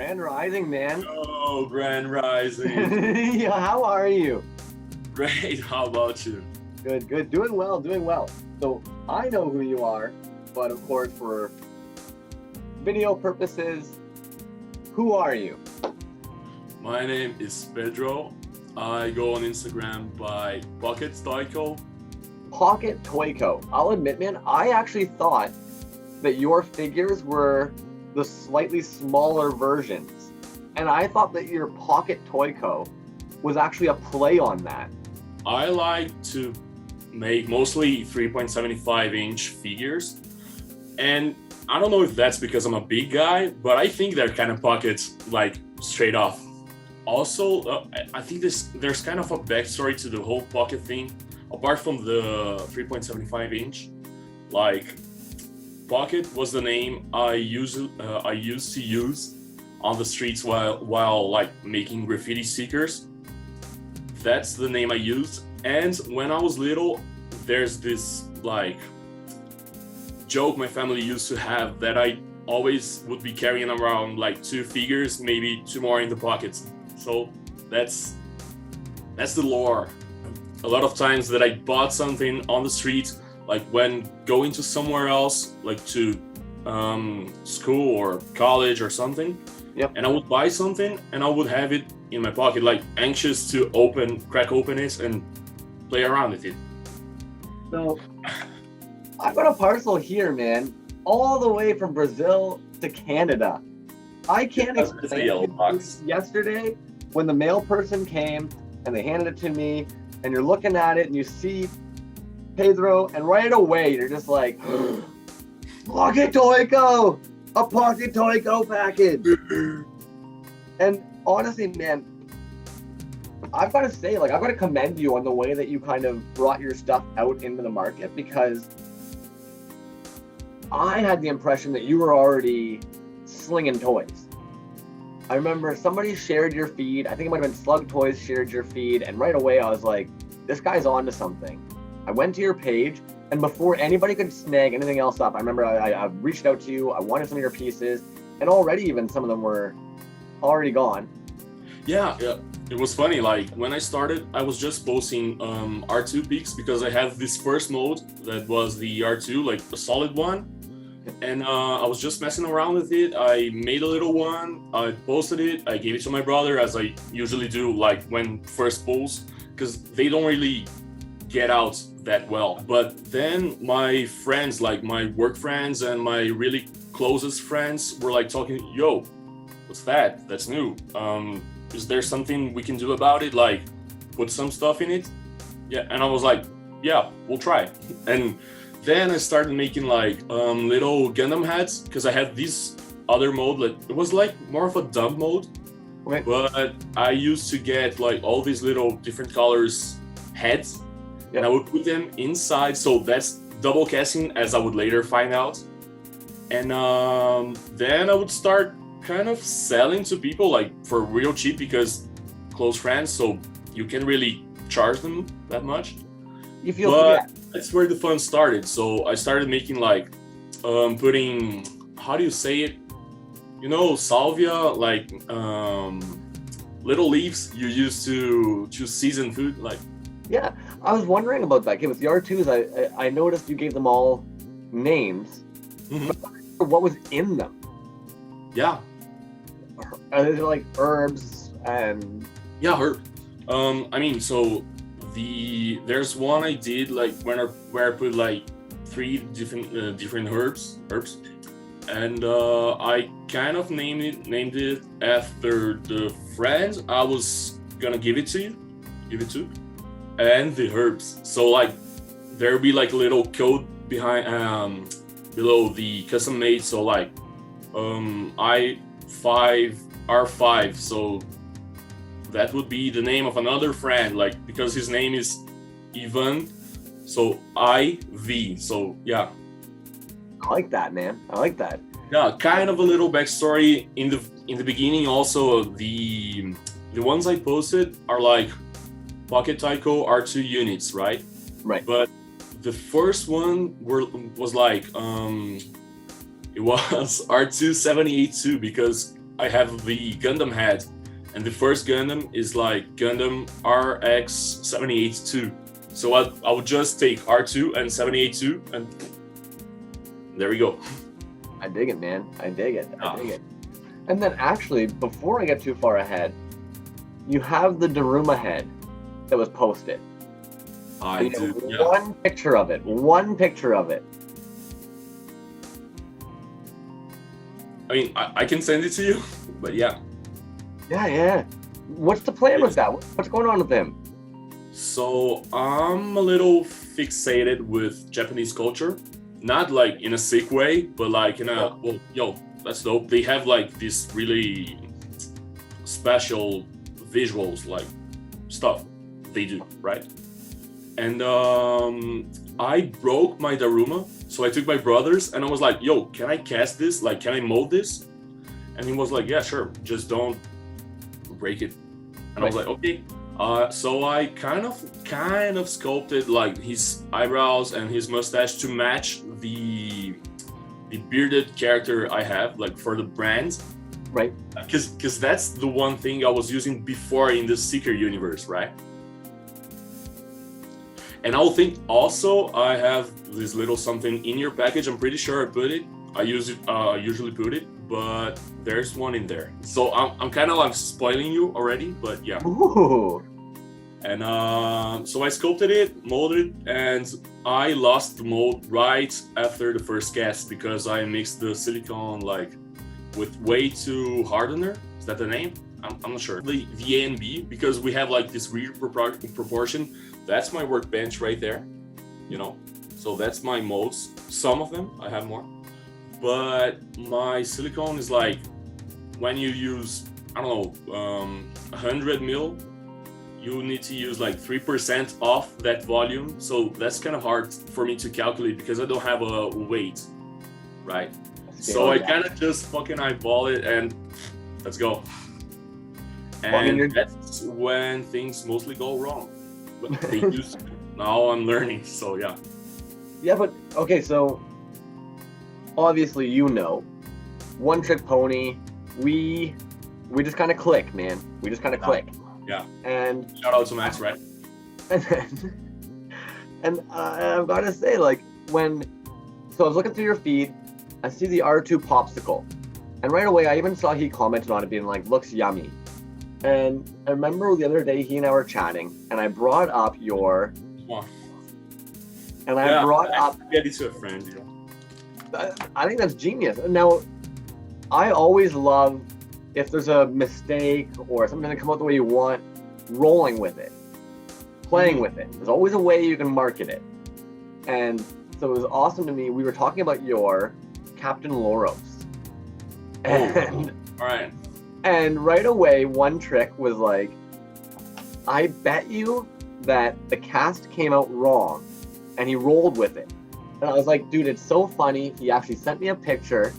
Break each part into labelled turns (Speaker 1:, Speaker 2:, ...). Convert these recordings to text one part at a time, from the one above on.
Speaker 1: Grand Rising, man.
Speaker 2: Oh, Grand Rising.
Speaker 1: Yeah, how are you?
Speaker 2: Great. How about you?
Speaker 1: Good, good. Doing well, doing well. So I know who you are, but of course, for video purposes, who are you?
Speaker 2: My name is Pedro. I go on Instagram by Pocket Toyco.
Speaker 1: Pocket Toyco. I'll admit, man, I actually thought that your figures were the slightly smaller versions. And I thought that your Pocket Toyco was actually a play on that.
Speaker 2: I like to make mostly 3.75-inch figures. And I don't know if that's because I'm a big guy, but I think they're kind of pockets, like, straight off. Also, I think there's kind of a backstory to the whole pocket thing, apart from the 3.75-inch. Like, Pocket was the name I used to use on the streets while like making graffiti stickers. That's the name I used. And when I was little, there's this like joke my family used to have that I always would be carrying around like two figures, maybe two more in the pockets. So that's the lore. A lot of times that I bought something on the street, like when going to somewhere else, like to school or college or something.
Speaker 1: Yep.
Speaker 2: And I would buy something and I would have it in my pocket, like anxious to crack open it and play around with it.
Speaker 1: So I've got a parcel here, man, all the way from Brazil to Canada. I can't
Speaker 2: That's
Speaker 1: explain
Speaker 2: a yellow
Speaker 1: it.
Speaker 2: box.
Speaker 1: Yesterday, when the mail person came and they handed it to me, and you're looking at it and you see Pedro, and right away you're just like, Pocket Toyco! A Pocket Toyco package! And honestly, man, I've got to say, like, I've got to commend you on the way that you kind of brought your stuff out into the market, because I had the impression that you were already slinging toys. I remember somebody shared your feed. I think it might have been Slug Toys shared your feed, and right away I was like, this guy's on to something. I went to your page, and before anybody could snag anything else up, I remember I reached out to you, I wanted some of your pieces, and already even some of them were already gone.
Speaker 2: Yeah. It was funny, like when I started, I was just posting R2 pics because I have this first mode that was the R2, like a solid one. And I was just messing around with it. I made a little one, I posted it, I gave it to my brother, as I usually do, like when first posts, because they don't really get out that well. But then my friends, like my work friends and my really closest friends were like talking, yo, what's that? That's new. Is there something we can do about it? Like put some stuff in it? Yeah, and I was like, yeah, we'll try. And then I started making like little Gundam hats, because I had this other mode that it was like more of a dump mode.
Speaker 1: Okay.
Speaker 2: But I used to get like all these little different colors heads, and I would put them inside. So that's double casting, as I would later find out. And then I would start kind of selling to people like for real cheap, because close friends, so you can't really charge them that much.
Speaker 1: You feel
Speaker 2: But that's where the fun started. So I started making like putting, how do you say it? You know, salvia, like little leaves you use to season food, like.
Speaker 1: Yeah, I was wondering about that. Okay, with the R2s, I noticed you gave them all names.
Speaker 2: Mhm.
Speaker 1: But I wonder what was in them?
Speaker 2: Yeah.
Speaker 1: Are they like herbs and?
Speaker 2: Yeah, herb. I mean, so there's one I did like where I put like three different herbs, and I kind of named it after the friend I was gonna give it to, and the herbs. So like there'll be like a little code behind below the custom made. So like I5 R5. So that would be the name of another friend, like because his name is Ivan. So IV. So yeah.
Speaker 1: I like that, man. I like that.
Speaker 2: Yeah, kind of a little backstory in the beginning. Also, the ones I posted are like Pocket Toyco R2 units, right?
Speaker 1: Right.
Speaker 2: But the first one was like it was R2 782, because I have the Gundam head, and the first Gundam is like Gundam RX 78-2. So I would just take R2 and 78-2, and there we go.
Speaker 1: I dig it, man. I dig it. I dig it. And then actually, before I get too far ahead, you have the Daruma head that was posted.
Speaker 2: I do. Yeah.
Speaker 1: One picture of it. One picture of it.
Speaker 2: I mean, I can send it to you, but yeah.
Speaker 1: Yeah. What's the plan with that? What's going on with him?
Speaker 2: So I'm a little fixated with Japanese culture, not like in a sick way, but like in a that's dope. They have like this really special visuals, like stuff they do, right? And I broke my Daruma, so I took my brother's and I was like, "Yo, can I cast this? Like, can I mold this?" And he was like, "Yeah, sure. Just don't break it." And I was like, "Okay." So I kind of sculpted like his eyebrows and his mustache to match the bearded character I have, like for the brand.
Speaker 1: Right.
Speaker 2: Because that's the one thing I was using before in the Seeker universe, right? And I think also I have this little something in your package. I'm pretty sure I put it. I usually put it, but there's one in there. So I'm kind of like spoiling you already, but yeah.
Speaker 1: Ooh.
Speaker 2: And so I sculpted it, molded it, and I lost the mold right after the first cast because I mixed the silicone like with way too hardener. Is that the name? I'm not sure. The A and B, because we have like this weird proportion. That's my workbench right there, you know. So that's my molds. Some of them, I have more. But my silicone is like, when you use, I don't know, 100 mil, you need to use like 3% off that volume. So that's kind of hard for me to calculate because I don't have a weight, right? So I kind of just fucking eyeball it and let's go. And that's when things mostly go wrong. But they used to. Now I'm learning, so yeah.
Speaker 1: Yeah, but okay, so obviously One Trick Pony, we just kind of click, man. We just kind of click.
Speaker 2: Yeah.
Speaker 1: And
Speaker 2: shout out to Max, right?
Speaker 1: And I've got to say, like, so I was looking through your feed, I see the R2 popsicle, and right away I even saw he commented on it being like, looks yummy. And I remember the other day he and I were chatting, and I brought up your. And I brought up.
Speaker 2: Get it to a friend, you know.
Speaker 1: I think that's genius. Now, I always love if there's a mistake or something doesn't come out the way you want, rolling with it, playing with it. There's always a way you can market it. And so it was awesome to me. We were talking about your Captain Loros. And,
Speaker 2: all right.
Speaker 1: And right away, One Trick was like, I bet you that the cast came out wrong and he rolled with it. And I was like, dude, it's so funny. He actually sent me a picture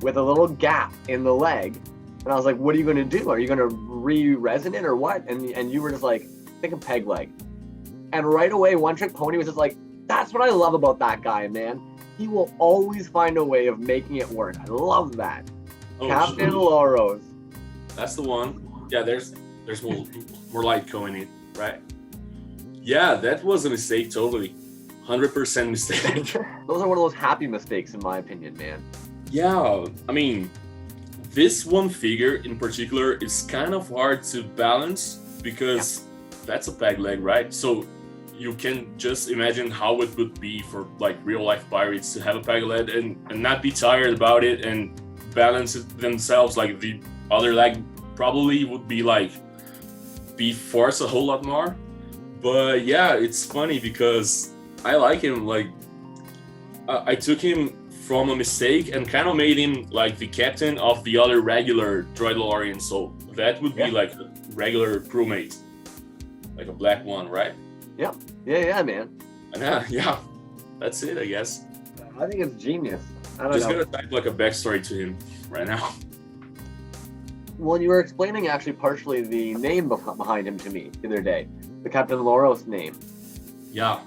Speaker 1: with a little gap in the leg. And I was like, what are you going to do? Are you going to re-resin it or what? And you were just like, think of peg leg. And right away, One Trick Pony was just like, that's what I love about that guy, man. He will always find a way of making it work. I love that. Oh, Captain Loros.
Speaker 2: That's the one. Yeah, there's more light going in, right? Yeah, that was a mistake, totally. 100% mistake.
Speaker 1: Those are one of those happy mistakes, in my opinion, man.
Speaker 2: Yeah, I mean, this one figure in particular is kind of hard to balance because that's a peg leg, right? So you can just imagine how it would be for like real life pirates to have a peg leg and not be tired about it and balance it themselves. Like the other leg probably would be forced a whole lot more. But yeah, it's funny because I like him. Like I took him from a mistake and kind of made him like the captain of the other regular droid DeLorean. So that would be like a regular crewmate, like a black one, right?
Speaker 1: Yeah, man.
Speaker 2: And yeah, that's it, I guess.
Speaker 1: I think it's genius. I don't
Speaker 2: Just
Speaker 1: know.
Speaker 2: gonna type like a backstory to him right now.
Speaker 1: Well, you were explaining actually partially the name behind him to me the other day, the Captain Loros name.
Speaker 2: Yeah,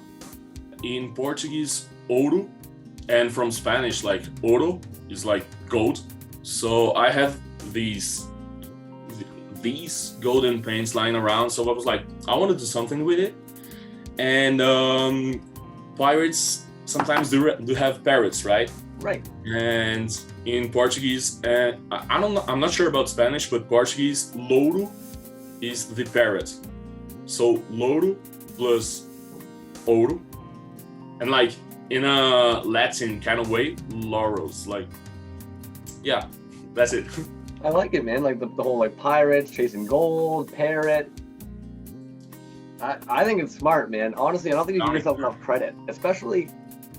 Speaker 2: in Portuguese, ouro, and from Spanish, like oro is like gold. So I have these these golden paints lying around, so I was like, I want to do something with it. And pirates sometimes do have parrots, right?
Speaker 1: Right.
Speaker 2: And in Portuguese, I don't know, I'm not sure about Spanish, but Portuguese, louro is the parrot. So louro plus ouro, and like in a Latin kind of way, laurels. Like, yeah, that's it.
Speaker 1: I like it, man. Like the whole like pirates chasing gold, parrot. I think it's smart, man. Honestly, I don't think you give yourself enough credit, especially.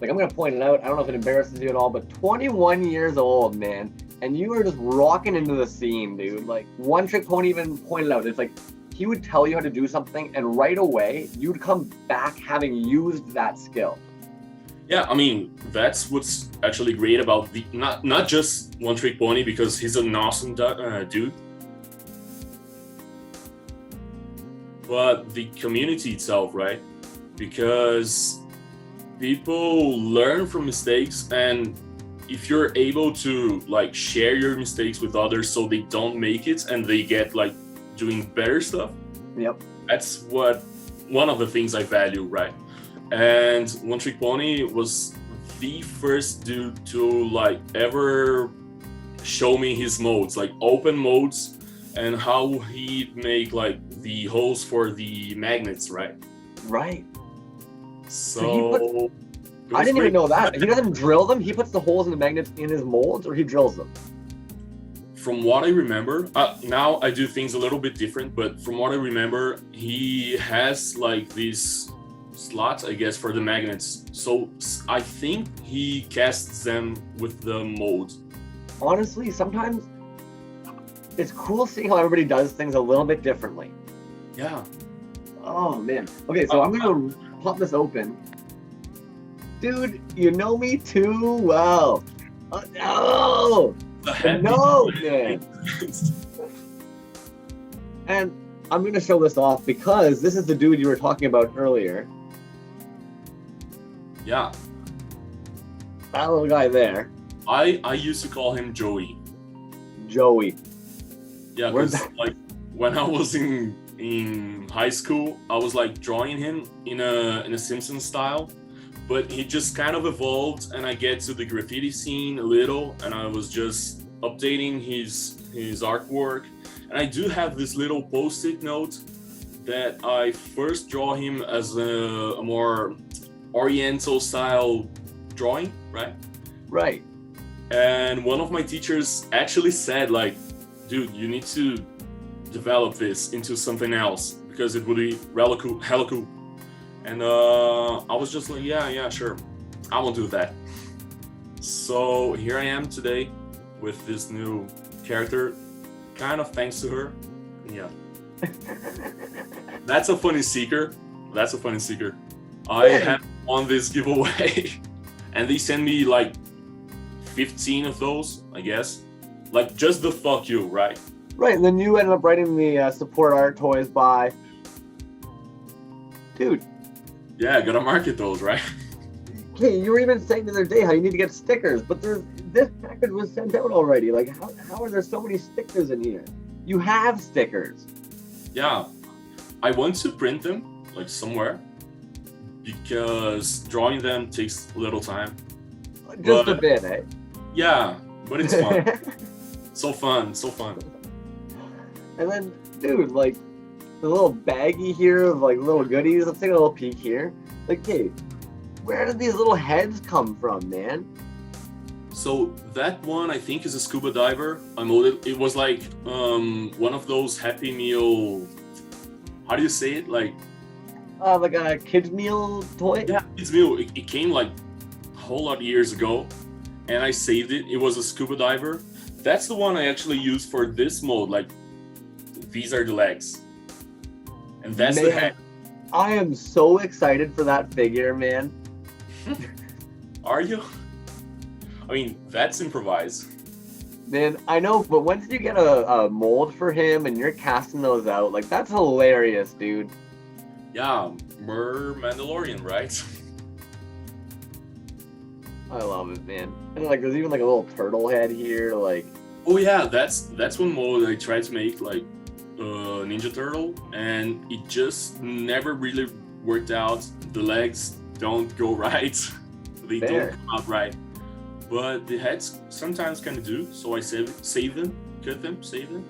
Speaker 1: Like, I'm going to point it out. I don't know if it embarrasses you at all, but 21 years old, man. And you are just rocking into the scene, dude. Like, One Trick Pony even pointed out, it's like, he would tell you how to do something, and right away, you'd come back having used that skill.
Speaker 2: Yeah, I mean, that's what's actually great about the, not just One Trick Pony, because he's an awesome dude, but the community itself, right? Because people learn from mistakes, and if you're able to like share your mistakes with others so they don't make it and they get like doing better stuff,
Speaker 1: yep,
Speaker 2: that's what one of the things I value, right? And One Trick Pony was the first dude to like ever show me his modes, like open modes, and how he'd make like the holes for the magnets, right?
Speaker 1: Right.
Speaker 2: So
Speaker 1: I didn't even know that. He doesn't drill them. He puts the holes in the magnets in his molds, or he drills them.
Speaker 2: From what I remember, now I do things a little bit different, but from what I remember, he has like these slots, I guess, for the magnets. So I think he casts them with the mold.
Speaker 1: Honestly, sometimes it's cool seeing how everybody does things a little bit differently.
Speaker 2: Yeah.
Speaker 1: Oh, man. Okay, so I'm going to pop this open. Dude, you know me too well. Oh, no! No, man. And I'm going to show this off because this is the dude you were talking about earlier.
Speaker 2: Yeah.
Speaker 1: That little guy there.
Speaker 2: I used to call him Joey.
Speaker 1: Joey.
Speaker 2: Yeah, because like when I was in high school, I was like drawing him in a Simpsons style, but he just kind of evolved, and I get to the graffiti scene a little, and I was just updating his artwork. And I do have this little post-it note that I first draw him as a more Oriental style drawing, right?
Speaker 1: Right.
Speaker 2: And one of my teachers actually said, like, dude, you need to develop this into something else because it would be hella cool. And I was just like, yeah, sure, I will do that. So here I am today with this new character, kind of thanks to her. Yeah. That's a funny seeker. I have won this giveaway and they sent me like 15 of those, I guess. Like just the fuck you, right?
Speaker 1: Right, and then you ended up writing the support art toys by. Dude.
Speaker 2: Yeah, gotta market those, right?
Speaker 1: Okay, you were even saying the other day how you need to get stickers, but this package was sent out already. Like, how are there so many stickers in here? You have stickers.
Speaker 2: Yeah, I want to print them, like somewhere, because drawing them takes a little time.
Speaker 1: Just a bit, eh?
Speaker 2: Yeah, but it's fun. So fun.
Speaker 1: And then, dude, like, the little baggie here of, like, little goodies. Let's take a little peek here. Like, hey, where did these little heads come from, man?
Speaker 2: So that one, I think, is a scuba diver. I molded. It was like one of those Happy Meal. How do you say it? Like
Speaker 1: a kids meal toy.
Speaker 2: Yeah, kids meal. It came like a whole lot of years ago, and I saved it. It was a scuba diver. That's the one I actually used for this mold. Like, these are the legs, and that's the head.
Speaker 1: I am so excited for that figure, man.
Speaker 2: Are you? I mean, that's improvised.
Speaker 1: Man, I know, but once you get a mold for him and you're casting those out, like, that's hilarious, dude.
Speaker 2: Yeah, Mandalorian, right?
Speaker 1: I love it, man. And like, there's even like a little turtle head here, like.
Speaker 2: Oh yeah, that's one mold I tried to make like Ninja Turtle, and it just never really worked out. The legs don't go right. They
Speaker 1: Fair.
Speaker 2: don't come out right. But the heads sometimes kind of do, so I save them, cut them, save them.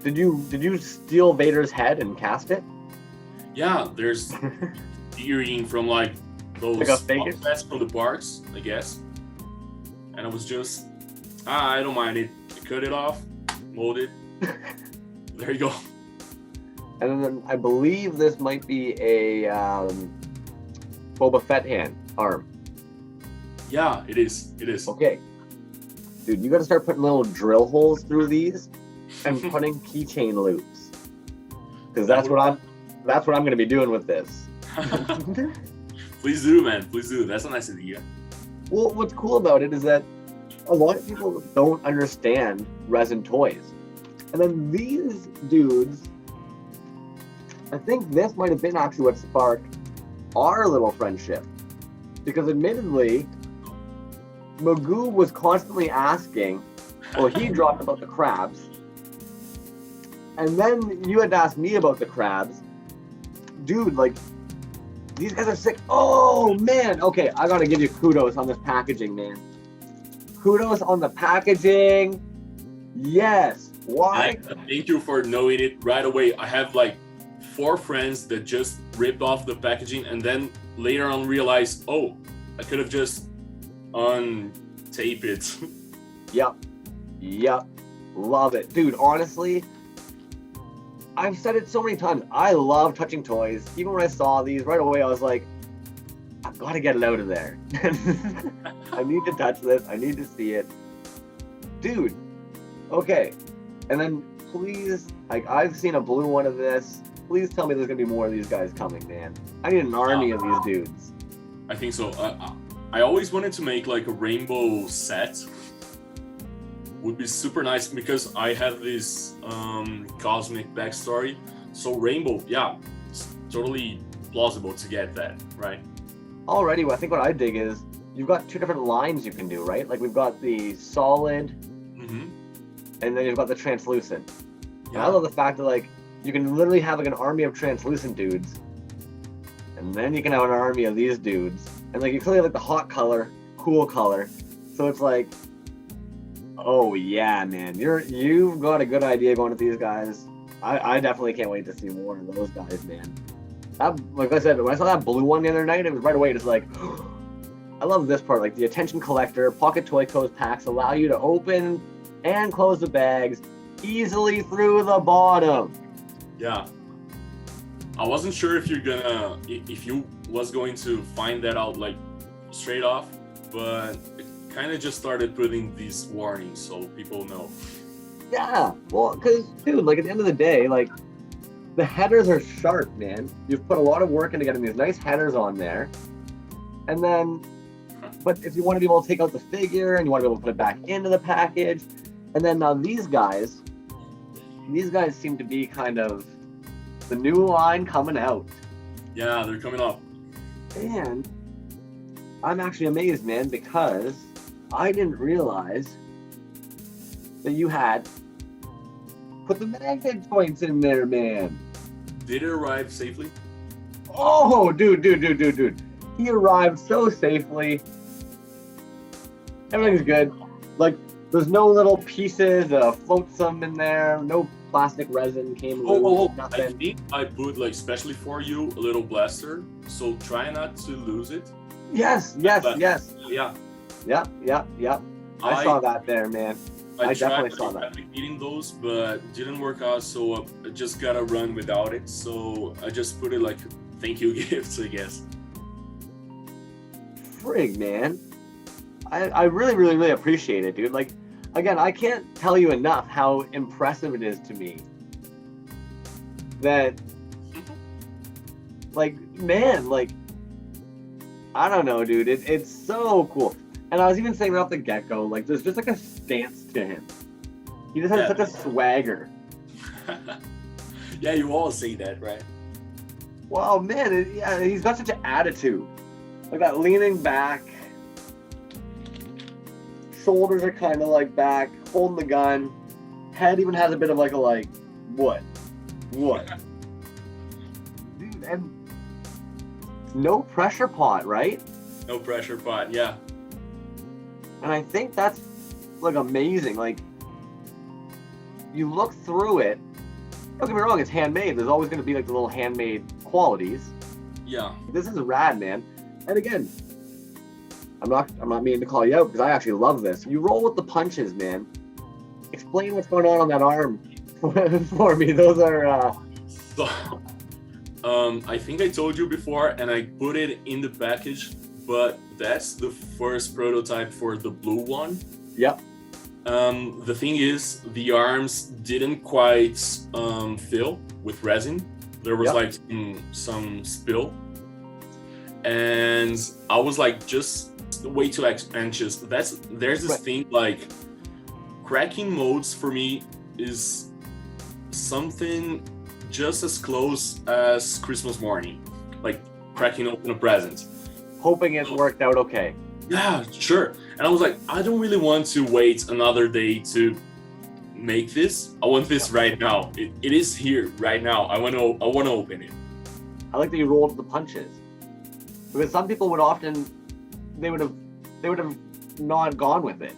Speaker 1: Did you steal Vader's head and cast it?
Speaker 2: Yeah, there's earring from like those
Speaker 1: Like a figure?
Speaker 2: sets from the parks, I guess. And I was just, I don't mind it. I cut it off, mold it. There you go.
Speaker 1: And then I believe this might be a Boba Fett arm.
Speaker 2: Yeah, it is. It is.
Speaker 1: Okay. Dude, you gotta start putting little drill holes through these and putting keychain loops. Because that's what I'm gonna be doing with this.
Speaker 2: Please do, man. Please do. That's a nice idea.
Speaker 1: Well, what's cool about it is that a lot of people don't understand resin toys. And then these dudes, I think this might have been actually what sparked our little friendship. Because admittedly, Magoo was constantly asking, well, he dropped about the crabs. And then you had to ask me about the crabs. Dude, like, these guys are sick. Oh, man. Okay, I gotta give you kudos on this packaging, man. Kudos on the packaging. Yes. Why?
Speaker 2: Thank you for knowing it right away. I have like 4 friends that just ripped off the packaging and then later on realized, oh, I could have just untaped it.
Speaker 1: Yep. Love it. Dude, honestly, I've said it so many times. I love touching toys. Even when I saw these, right away I was like, I've got to get it out of there. I need to touch this. I need to see it. Dude, okay. And then please, like, I've seen a blue one of this. Please tell me there's going to be more of these guys coming, man. I need an army of these dudes.
Speaker 2: I think so. I always wanted to make like a rainbow set. Would be super nice because I have this cosmic backstory. So rainbow, yeah, it's totally plausible to get that, right?
Speaker 1: Already, well, I think what I dig is you've got 2 different lines you can do, right? Like we've got the solid, and then you've got the translucent. Yeah. And I love the fact that like you can literally have like an army of translucent dudes, and then you can have an army of these dudes, and like you clearly have like the hot color, cool color. So it's like, oh yeah, man, you've got a good idea going with these guys. I definitely can't wait to see more of those guys, man. Like I said, when I saw that blue one the other night, it was right away just like, I love this part, like the attention collector, Pocket Toyco's packs allow you to open and close the bags easily through the bottom.
Speaker 2: Yeah. I wasn't sure if you was going to find that out like straight off, but it kind of just started putting these warnings so people know.
Speaker 1: Yeah, well, because, dude, like at the end of the day, like the headers are sharp, man. You've put a lot of work into getting these nice headers on there. And then, but if you want to be able to take out the figure and you want to be able to put it back into the package, and then now these guys seem to be kind of the new line coming out.
Speaker 2: Yeah, they're coming up.
Speaker 1: And I'm actually amazed, man, because I didn't realize that you had put the magnet joints in there, man.
Speaker 2: Did it arrive safely?
Speaker 1: Oh, dude. He arrived so safely. Everything's good. Like, there's no little pieces, flotsam in there, no plastic resin came loose, nothing.
Speaker 2: I think I put, like, specially for you, a little blaster, so try not to lose it.
Speaker 1: Yes.
Speaker 2: Yeah.
Speaker 1: Yep. I saw that there, man. I definitely saw that.
Speaker 2: Eating those, but didn't work out, so I just gotta run without it. So I just put it like thank you gifts, I guess.
Speaker 1: Frig, man. I really appreciate it, dude. Like, again, I can't tell you enough how impressive it is to me that, like, man, like, I don't know, dude. It's so cool. And I was even saying right off the get-go, like, there's just like a stance to him. He just has such a swagger.
Speaker 2: Yeah, you all say that, right?
Speaker 1: Wow, man, he's got such an attitude. Like that leaning back, shoulders are kind of like back, holding the gun. Head even has a bit of like a what? What? Dude, and no pressure pot, right?
Speaker 2: No pressure pot, yeah.
Speaker 1: And I think that's like amazing. Like, you look through it. Don't get me wrong, it's handmade. There's always going to be like the little handmade qualities.
Speaker 2: Yeah.
Speaker 1: This is rad, man. And again, I'm not meaning to call you out because I actually love this. You roll with the punches, man. Explain what's going on that arm for me. Those are.
Speaker 2: So, I think I told you before, and I put it in the package, but that's the first prototype for the blue one.
Speaker 1: Yep.
Speaker 2: The thing is, the arms didn't quite fill with resin. There was like some spill, and I was like just way too anxious. There's this thing like cracking modes for me is something just as close as Christmas morning, like cracking open a present.
Speaker 1: Hoping it worked out okay.
Speaker 2: Yeah, sure. And I was like, I don't really want to wait another day to make this. I want this right now. It is here right now. I want to open it.
Speaker 1: I like that you rolled the punches, because some people would often they would have not gone with it.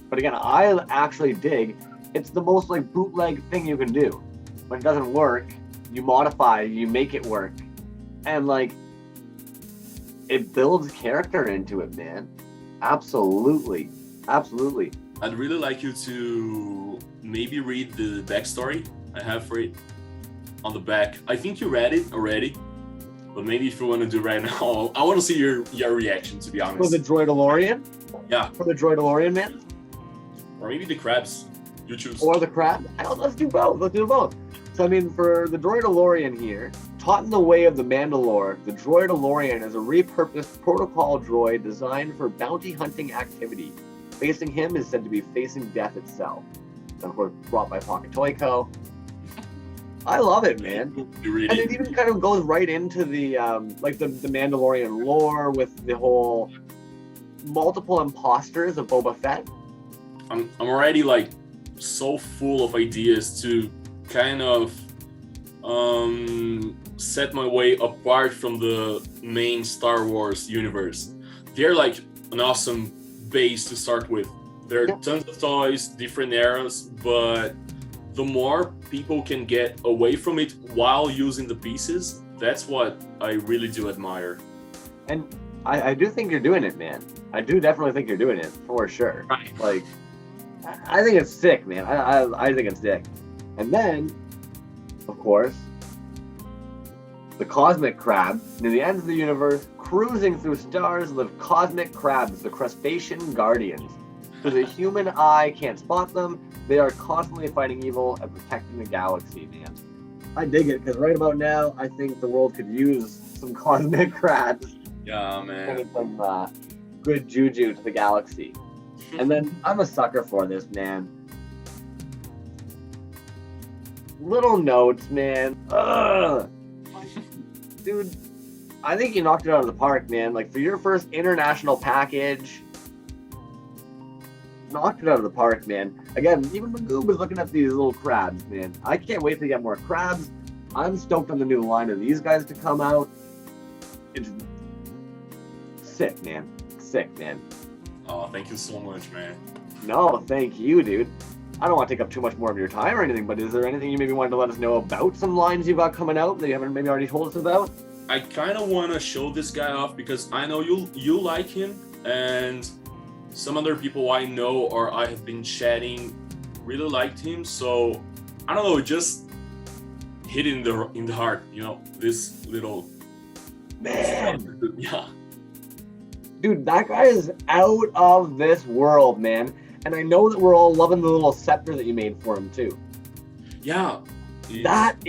Speaker 1: But again, I actually dig. It's the most like bootleg thing you can do. When it doesn't work, you modify, you make it work, and like it builds character into it, man. Absolutely.
Speaker 2: I'd really like you to maybe read the backstory I have for it on the back. I think you read it already, but maybe if you want to do right now, I want to see your reaction, to be honest.
Speaker 1: For the Droidalorian?
Speaker 2: Yeah.
Speaker 1: For the Droidalorian, man?
Speaker 2: Or maybe the crabs. You choose.
Speaker 1: Or the crab? Let's do both. So, I mean, for the Droidalorian here, taught in the way of the Mandalore, the Droidalorian is a repurposed protocol droid designed for bounty hunting activity. Facing him is said to be facing death itself. And of course, brought by Pocket Toyco. I love it, man. And it even kind of goes right into the like the Mandalorian lore with the whole multiple imposters of Boba Fett.
Speaker 2: I'm already like so full of ideas to kind of set my way apart from the main Star Wars universe. They're like an awesome base to start with. There are tons of toys, different eras, but the more people can get away from it while using the pieces, that's what I really do admire.
Speaker 1: And I do think you're doing it, man. I do definitely think you're doing it, for sure.
Speaker 2: Right.
Speaker 1: Like, I think it's sick, man. I think it's sick. And then, of course, the cosmic crab. Near the ends of the universe, cruising through stars, live cosmic crabs, the crustacean guardians. So the human eye can't spot them. They are constantly fighting evil and protecting the galaxy, man. I dig it, because right about now, I think the world could use some cosmic crabs.
Speaker 2: Yeah, man.
Speaker 1: And some good juju to the galaxy. And then I'm a sucker for this, man. Little notes, man. Ugh. Dude, I think you knocked it out of the park, man. Like, for your first international package, knocked it out of the park, man. Again, even Magoob was looking at these little crabs, man. I can't wait to get more crabs. I'm stoked on the new line of these guys to come out. It's sick, man. Sick, man.
Speaker 2: Oh, thank you so much, man.
Speaker 1: No, thank you, dude. I don't want to take up too much more of your time or anything, but is there anything you maybe wanted to let us know about some lines you've got coming out that you haven't maybe already told us about?
Speaker 2: I kind of want to show this guy off because I know you like him, and some other people I know or I have been chatting really liked him. So I don't know, just hit in the heart, you know, this little
Speaker 1: man.
Speaker 2: Yeah.
Speaker 1: Dude, that guy is out of this world, man. And I know that we're all loving the little scepter that you made for him too.
Speaker 2: Yeah.
Speaker 1: That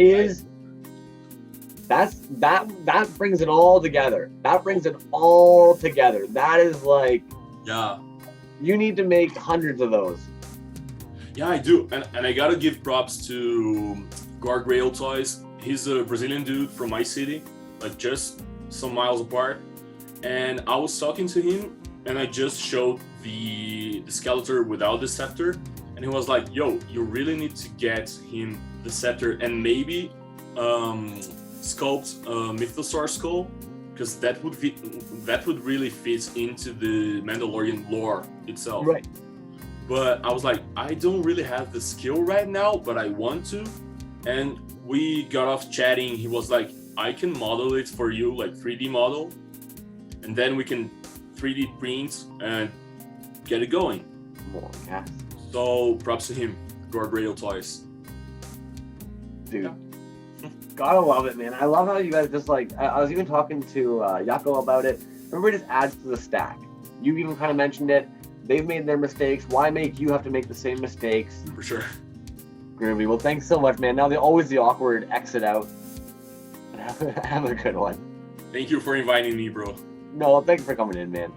Speaker 1: brings it all together. That brings it all together. That is like,
Speaker 2: yeah.
Speaker 1: You need to make hundreds of those.
Speaker 2: Yeah, I do. And I gotta give props to Guardrail Toys. He's a Brazilian dude from my city, like just some miles apart. And I was talking to him and I just showed the Skeletor without the scepter. And he was like, yo, you really need to get him the scepter. And maybe sculpt mythosaur skull, because that would really fit into the Mandalorian lore itself.
Speaker 1: Right.
Speaker 2: But I was like, I don't really have the skill right now, but I want to. And we got off chatting. He was like, I can model it for you, like 3D model, and then we can 3D print and get it going.
Speaker 1: More cast.
Speaker 2: So props to him, Guard Radio Toys.
Speaker 1: Dude.
Speaker 2: Yeah.
Speaker 1: Gotta love it, man. I love how you guys just like, I was even talking to Yako about it. Everybody just adds to the stack. You even kind of mentioned it. They've made their mistakes. Why make you have to make the same mistakes?
Speaker 2: For sure.
Speaker 1: Groovy. Well, thanks so much, man. Now, always the awkward exit out. Have a good one.
Speaker 2: Thank you for inviting me, bro.
Speaker 1: No, thanks for coming in, man.